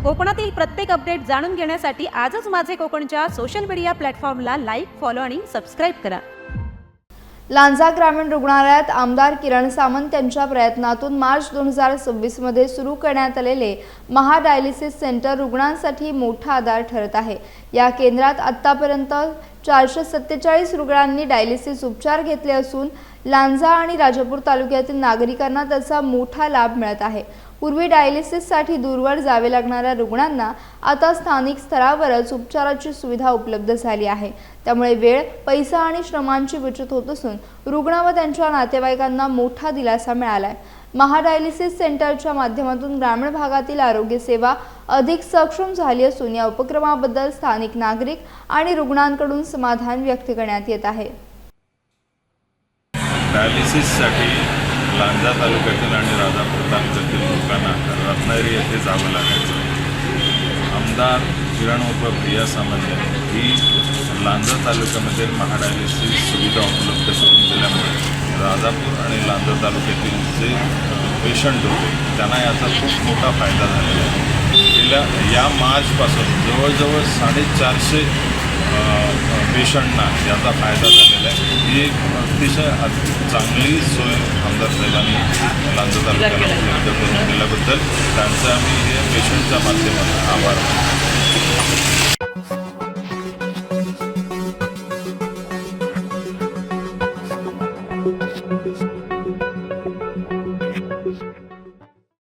कोकणातील प्रत्येक अपडेट जाणून घेण्यासाठी आजच माझे कोकणच्या सोशल मीडिया प्लॅटफॉर्मला लाईक, फॉलो आणि सबस्क्राईब करा। लांजा ग्रामीण रुग्णालयात आमदार किरण सामंत यांच्या प्रयत्नातून मार्च 2026 मध्ये सुरू करण्यात आलेले महाडायलिसिस सेंटर रुग्णांसाठी मोठा आधार ठरत आहे। या केंद्रात आतापर्यंत 447 रुग्णांनी डायलिसिस उपचार घेतले असून लांजा आणि राजापूर तालुक्यातील नागरिकांना त्याचा मोठा लाभ मिळत आहे। पूर्वी डायलिसिससाठी दूरवर जावे लागणाऱ्या रुग्णांना आता स्थानिक स्तरावरच उपचाराची सुविधा उपलब्ध झाली आहे। त्यामुळे वेळ, पैसा आणि श्रमांची बचत होत असून रुग्ण व त्यांच्या नातेवाईकांना मोठा दिलासा मिळालाय। महाडायलिसिस सेंटरच्या माध्यमातून ग्रामीण भागातील आरोग्य सेवा अधिक सक्षम झाली असून या उपक्रमाबद्दल स्थानिक नागरिक आणि रुग्णांकडून समाधान व्यक्त करण्यात येत आहे। डायलिसिससाठी लांजा तालुक्यातील आणि राजापूर तालुक्यातील लोकांना रत्नागिरी येथे जावं लागायचं। आमदार किरण उर्फ प्रिया सामंत ही लांजा तालुक्यामध्ये महाडायलिसिस सुविधा उपलब्ध करून दिल्यामुळे राजापूर आणि लांजा तालुक्यातील जे पेशंट होते त्यांना याचा खूप मोठा फायदा झालेला आहे। गेल्या या मार्चपासून जवळजवळ 450 पेशंटना याचा फायदा झालेला आहे। ही एक अतिशय चांगली सोय आमदार साहेबांनी लांजा तालुक्याला उपलब्ध करून दिल्याबद्दल त्यांचा आम्ही पेशंटच्या माध्यमातून आभार मानतो।